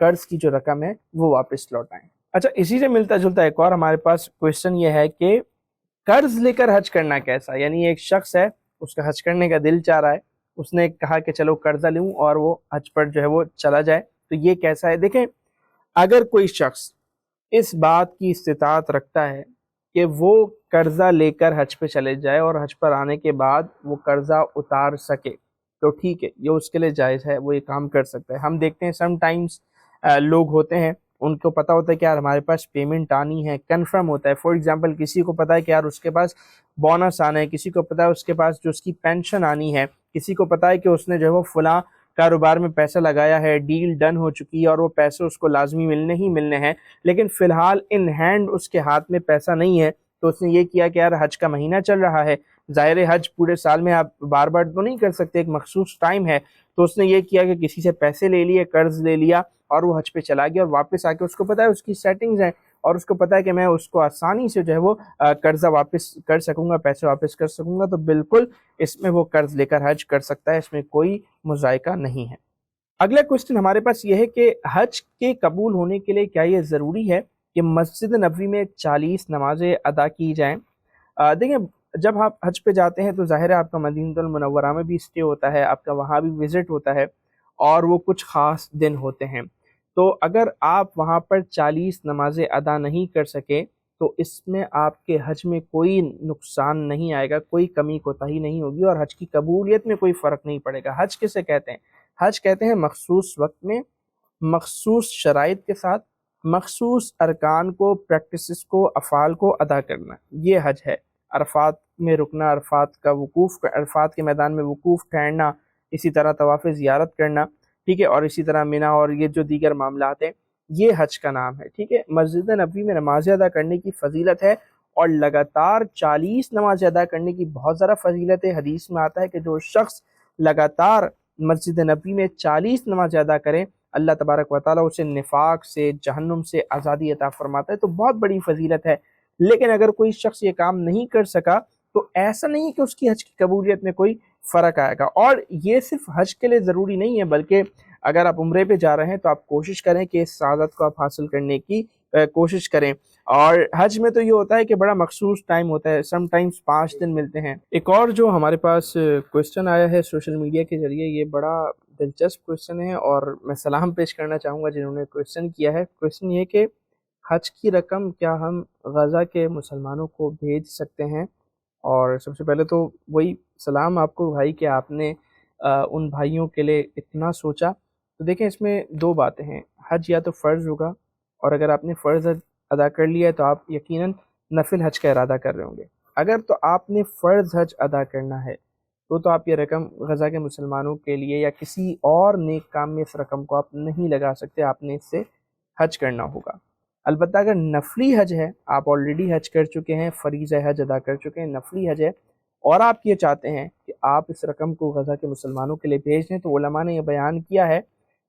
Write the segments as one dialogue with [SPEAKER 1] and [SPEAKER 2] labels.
[SPEAKER 1] قرض کی جو رقم ہے وہ واپس لوٹائیں۔ اچھا، اسی سے ملتا جلتا ایک اور ہمارے پاس کوشچن یہ ہے کہ قرض لے کر حج کرنا کیسا؟ یعنی ایک شخص ہے، اس کا حج کرنے کا دل چاہ رہا ہے، اس نے کہا کہ چلو قرضہ لوں اور وہ حج پر جو ہے وہ چلا جائے، تو یہ کیسا ہے؟ دیکھیں، اگر کوئی شخص اس بات کی استطاعت رکھتا ہے کہ وہ قرضہ لے کر حج پہ چلے جائے اور حج پر آنے کے بعد وہ قرضہ اتار سکے تو ٹھیک ہے، یہ اس کے لیے جائز ہے، وہ یہ کام کر سکتا ہے۔ ہم دیکھتے ہیں سم ٹائمز لوگ ہوتے ہیں، ان کو پتہ ہوتا ہے کہ یار ہمارے پاس پیمنٹ آنی ہے، کنفرم ہوتا ہے۔ فار ایگزامپل کسی کو پتہ ہے کہ یار اس کے پاس بونس آنا ہے، کسی کو پتہ ہے اس کے پاس جو اس کی پینشن آنی ہے، کسی کو پتہ ہے کہ اس نے جو ہے وہ فلاں کاروبار میں پیسہ لگایا ہے، ڈیل ڈن ہو چکی ہے اور وہ پیسے اس کو لازمی ملنے ہی ملنے ہیں، لیکن فی الحال ان ہینڈ اس کے ہاتھ میں پیسہ نہیں ہے، تو اس نے یہ کیا کہ یار حج کا مہینہ چل رہا ہے، ظاہر حج پورے سال میں آپ بار بار تو نہیں کر سکتے، ایک مخصوص ٹائم ہے، تو اس نے یہ کیا کہ کسی سے پیسے لے لیے، قرض لے لیا اور وہ حج پہ چلا گیا، اور واپس آ کے اس کو پتہ ہے اس کی سیٹنگز ہیں اور اس کو پتہ ہے کہ میں اس کو آسانی سے جو ہے وہ قرضہ واپس کر سکوں گا، پیسے واپس کر سکوں گا، تو بالکل اس میں وہ قرض لے کر حج کر سکتا ہے، اس میں کوئی مذائقہ نہیں ہے۔ اگلا کوسچن ہمارے پاس یہ ہے کہ حج کے قبول ہونے کے لیے کیا یہ ضروری ہے کہ مسجد نبوی میں 40 نمازیں ادا کی جائیں؟ دیکھیں، جب آپ حج پہ جاتے ہیں تو ظاہر ہے آپ کا مدینہ المنورہ میں بھی اسٹے ہوتا ہے، آپ کا وہاں بھی وزٹ ہوتا ہے اور وہ کچھ خاص دن ہوتے ہیں، تو اگر آپ وہاں پر 40 نمازیں ادا نہیں کر سکے تو اس میں آپ کے حج میں کوئی نقصان نہیں آئے گا، کوئی کمی کوتاہی نہیں ہوگی اور حج کی قبولیت میں کوئی فرق نہیں پڑے گا۔ حج کسے کہتے ہیں؟ حج کہتے ہیں مخصوص وقت میں، مخصوص شرائط کے ساتھ، مخصوص ارکان کو، پریکٹسز کو، افعال کو ادا کرنا، یہ حج ہے۔ عرفات میں رکنا، عرفات کے میدان میں وقوف ٹھہرنا، اسی طرح طواف زیارت کرنا، ٹھیک ہے، اور اسی طرح مینا اور یہ جو دیگر معاملات ہیں، یہ حج کا نام ہے، ٹھیک ہے۔ مسجد نبوی میں نمازیں ادا کرنے کی فضیلت ہے اور لگاتار 40 نمازیں ادا کرنے کی بہت زیادہ فضیلت ہے۔ حدیث میں آتا ہے کہ جو شخص لگاتار مسجد نبوی میں 40 نمازیں ادا کریں، اللہ تبارک و تعالیٰ اسے نفاق سے، جہنم سے آزادی عطا فرماتا ہے، تو بہت بڑی فضیلت ہے۔ لیکن اگر کوئی شخص یہ کام نہیں کر سکا تو ایسا نہیں کہ اس کی حج کی قبولیت میں کوئی فرق آئے گا، اور یہ صرف حج کے لیے ضروری نہیں ہے، بلکہ اگر آپ عمرے پہ جا رہے ہیں تو آپ کوشش کریں کہ اس سعادت کو آپ حاصل کرنے کی کوشش کریں۔ اور حج میں تو یہ ہوتا ہے کہ بڑا مخصوص ٹائم ہوتا ہے، سم ٹائمز 5 دن ملتے ہیں۔ ایک اور جو ہمارے پاس کوسچن آیا ہے سوشل میڈیا کے ذریعے، یہ بڑا دلچسپ کوسچن ہے اور میں سلام پیش کرنا چاہوں گا جنہوں نے کوسچن کیا ہے۔ کوسچن یہ کہ حج کی رقم کیا ہم غزہ کے مسلمانوں کو بھیج سکتے ہیں؟ اور سب سے پہلے تو وہی سلام آپ کو بھائی کہ آپ نے ان بھائیوں کے لیے اتنا سوچا۔ تو دیکھیں، اس میں 2 باتیں ہیں، حج یا تو فرض ہوگا، اور اگر آپ نے فرض حج ادا کر لیا ہے تو آپ یقیناً نفل حج کا ارادہ کر رہے ہوں گے۔ اگر تو آپ نے فرض حج ادا کرنا ہے تو آپ یہ رقم غزہ کے مسلمانوں کے لیے یا کسی اور نیک کام میں اس رقم کو آپ نہیں لگا سکتے، آپ نے اس سے حج کرنا ہوگا۔ البتہ اگر نفلی حج ہے، آپ آلریڈی حج کر چکے ہیں، فریضہ حج ادا کر چکے ہیں، نفلی حج ہے، اور آپ یہ چاہتے ہیں کہ آپ اس رقم کو غزہ کے مسلمانوں کے لیے بھیج دیں، تو علماء نے یہ بیان کیا ہے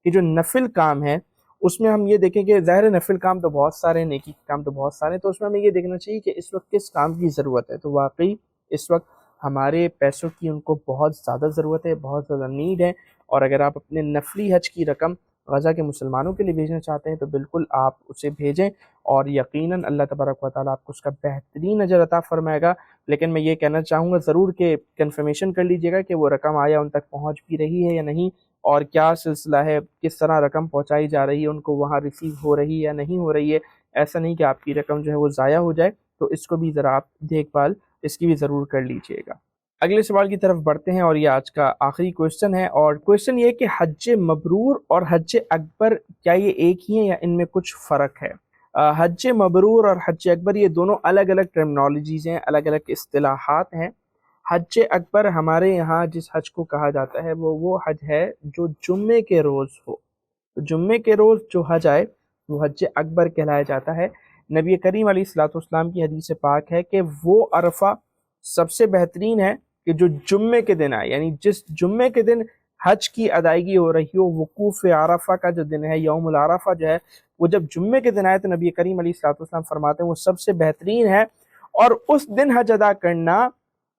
[SPEAKER 1] کہ جو نفل کام ہے اس میں ہم یہ دیکھیں کہ ظاہر نفل کام تو بہت سارے ہیں، نیکی کام تو بہت سارے ہیں، تو اس میں ہمیں یہ دیکھنا چاہیے کہ اس وقت کس کام کی ضرورت ہے۔ تو واقعی اس وقت ہمارے پیسوں کی ان کو بہت زیادہ ضرورت ہے، بہت زیادہ نیڈ ہے، اور اگر آپ اپنے نفلی حج کی رقم غزہ کے مسلمانوں کے لیے بھیجنا چاہتے ہیں تو بالکل آپ اسے بھیجیں، اور یقیناً اللہ تبارک و تعالیٰ آپ کو اس کا بہترین اجر عطا فرمائے گا۔ لیکن میں یہ کہنا چاہوں گا ضرور کہ کنفرمیشن کر لیجئے گا کہ وہ رقم آیا ان تک پہنچ بھی رہی ہے یا نہیں، اور کیا سلسلہ ہے، کس طرح رقم پہنچائی جا رہی ہے، ان کو وہاں ریسیو ہو رہی ہے یا نہیں ہو رہی ہے۔ ایسا نہیں کہ آپ کی رقم جو ہے وہ ضائع ہو جائے، تو اس کو بھی ذرا آپ دیکھ بھال اس کی بھی ضرور کر لیجئے گا۔ اگلے سوال کی طرف بڑھتے ہیں، اور یہ آج کا آخری کوسچن ہے، اور کوسچن یہ کہ حج مبرور اور حج اکبر کیا یہ ایک ہی ہیں یا ان میں کچھ فرق ہے؟ حج مبرور اور حج اکبر یہ دونوں الگ الگ ٹرمنالوجیز ہیں، الگ الگ اصطلاحات ہیں۔ حج اکبر ہمارے یہاں جس حج کو کہا جاتا ہے وہ حج ہے جو جمعے کے روز ہو، تو جمعے کے روز جو حج آئے وہ حج اکبر کہلایا جاتا ہے۔ نبی کریم علیہ الصلوۃ والسلام کی حدیث پاک ہے کہ وہ عرفہ سب سے بہترین ہے کہ جو جمعے کے دن آئے، یعنی جس جمعے کے دن حج کی ادائیگی ہو رہی ہو، وقوف عرفہ کا جو دن ہے، یوم العرفہ جو ہے، وہ جب جمعے کے دن آئے تو نبی کریم علیہ الصلوۃ والسلام فرماتے ہیں وہ سب سے بہترین ہے، اور اس دن حج ادا کرنا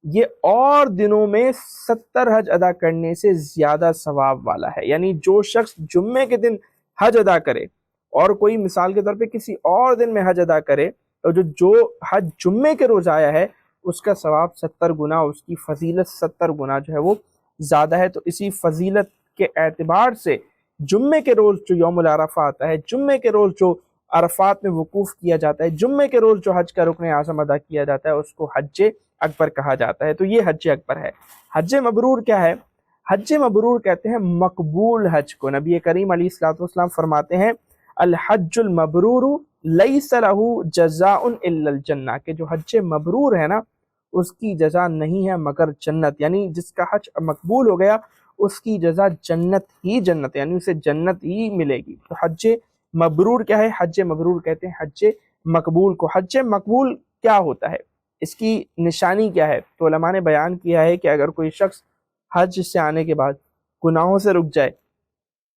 [SPEAKER 1] یہ اور دنوں میں 70 حج ادا کرنے سے زیادہ ثواب والا ہے۔ یعنی جو شخص جمعے کے دن حج ادا کرے اور کوئی مثال کے طور پہ کسی اور دن میں حج ادا کرے تو جو حج جمعے کے روز آیا ہے اس کا ثواب 70 گنا، اس کی فضیلت 70 گنا جو ہے وہ زیادہ ہے۔ تو اسی فضیلت کے اعتبار سے جمعے کے روز جو یوم العرفہ آتا ہے، جمعے کے روز جو عرفات میں وقوف کیا جاتا ہے، جمعے کے روز جو حج کا رکن اعظم ادا کیا جاتا ہے، اس کو حج اکبر کہا جاتا ہے۔ تو یہ حج اکبر ہے۔ حج مبرور کیا ہے؟ حج مبرور کہتے ہیں مقبول حج کو۔ نبی کریم علیہ الصلوۃ والسلام فرماتے ہیں الحج المبرور لیس لہ جزاء الا الجنہ، کہ جو حج مبرور ہے نا اس کی جزا نہیں ہے مگر جنت، یعنی جس کا حج مقبول ہو گیا اس کی جزا جنت ہی جنت، یعنی اسے جنت ہی ملے گی۔ تو حج مبرور کیا ہے؟ حج مبرور کہتے ہیں حج مقبول کو۔ حج مقبول کیا ہوتا ہے؟ اس کی نشانی کیا ہے؟ تو علماء نے بیان کیا ہے کہ اگر کوئی شخص حج سے آنے کے بعد گناہوں سے رک جائے،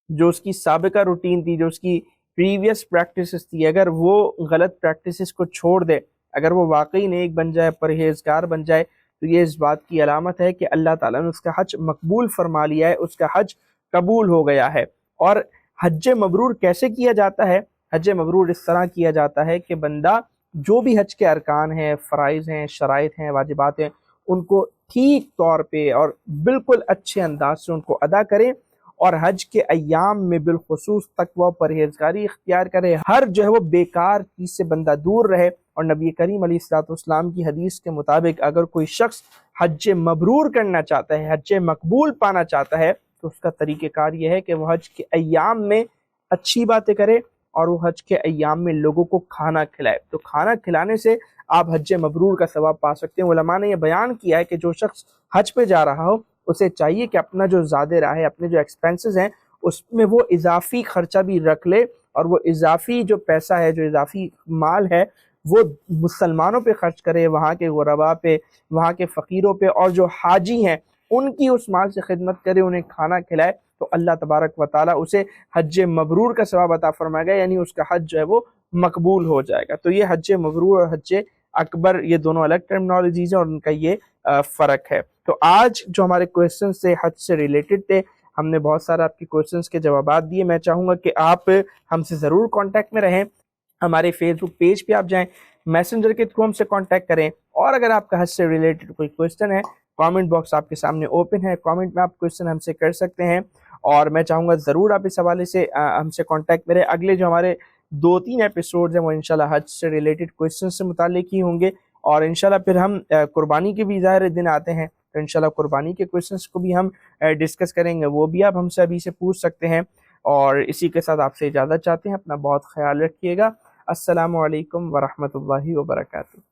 [SPEAKER 1] جو اس کی سابقہ روٹین تھی، جو اس کی پریویس پریکٹسز تھی، اگر وہ غلط پریکٹسز کو چھوڑ دے، اگر وہ واقعی نیک بن جائے، پرہیزگار بن جائے، تو یہ اس بات کی علامت ہے کہ اللہ تعالیٰ نے اس کا حج مقبول فرما لیا ہے، اس کا حج قبول ہو گیا ہے۔ اور حج مبرور کیسے کیا جاتا ہے؟ حج مبرور اس طرح کیا جاتا ہے کہ بندہ جو بھی حج کے ارکان ہیں، فرائض ہیں، شرائط ہیں، واجبات ہیں، ان کو ٹھیک طور پہ اور بالکل اچھے انداز سے ان کو ادا کرے، اور حج کے ایام میں بالخصوص تقوی و پرہیزگاری اختیار کرے، ہر جو ہے وہ بیکار چیز سے بندہ دور رہے۔ اور نبی کریم علیہ الصلوۃ والسلام کی حدیث کے مطابق اگر کوئی شخص حج مبرور کرنا چاہتا ہے، حج مقبول پانا چاہتا ہے، تو اس کا طریقہ کار یہ ہے کہ وہ حج کے ایام میں اچھی باتیں کرے اور وہ حج کے ایام میں لوگوں کو کھانا کھلائے۔ تو کھانا کھلانے سے آپ حج مبرور کا ثواب پا سکتے ہیں۔ علماء نے یہ بیان کیا ہے کہ جو شخص حج پہ جا رہا ہو اسے چاہیے کہ اپنا جو زاد راہ ہے، اپنے جو ایکسپینسز ہیں، اس میں وہ اضافی خرچہ بھی رکھ لے، اور وہ اضافی جو پیسہ ہے، جو اضافی مال ہے، وہ مسلمانوں پہ خرچ کرے، وہاں کے غرباء پہ، وہاں کے فقیروں پہ، اور جو حاجی ہیں ان کی اس مال سے خدمت کرے، انہیں کھانا کھلائے، تو اللہ تبارک و تعالیٰ اسے حج مبرور کا ثواب عطا فرمائے گا، یعنی اس کا حج جو ہے وہ مقبول ہو جائے گا۔ تو یہ حج مبرور اور حج اکبر یہ دونوں الگ ٹرمنالوجیز ہیں اور ان کا یہ فرق ہے۔ تو آج جو ہمارے کویسچنز تھے حج سے ریلیٹڈ تھے، ہم نے بہت سارا آپ کے کویسچنز کے جوابات دیے۔ میں چاہوں گا کہ آپ ہم سے ضرور کانٹیکٹ میں رہیں، ہمارے فیس بک پیج پہ آپ جائیں، میسنجر کے تھرو ہم سے کانٹیکٹ کریں، اور اگر آپ کا حج سے ریلیٹڈ کوئی کویسچن ہے، کامنٹ باکس آپ کے سامنے اوپن ہے، کامنٹ میں آپ کویسچن ہم سے کر سکتے ہیں، اور میں چاہوں گا ضرور آپ اس حوالے سے ہم سے کانٹیکٹ میں رہیں۔ اگلے جو ہمارے 2-3 ایپیسوڈز ہیں وہ انشاءاللہ حج سے ریلیٹڈ کویسچن سے متعلق ہی ہوں گے، اور انشاءاللہ پھر ہم قربانی کے بھی ظاہر دن آتے ہیں، تو انشاءاللہ قربانی کے کویسچنس کو بھی ہم ڈسکس کریں گے، وہ بھی آپ ہم سے ابھی سے پوچھ سکتے ہیں۔ اور اسی کے ساتھ آپ سے اجازت چاہتے ہیں، اپنا بہت خیال رکھیے گا۔ السلام علیکم ورحمۃ اللہ وبرکاتہ۔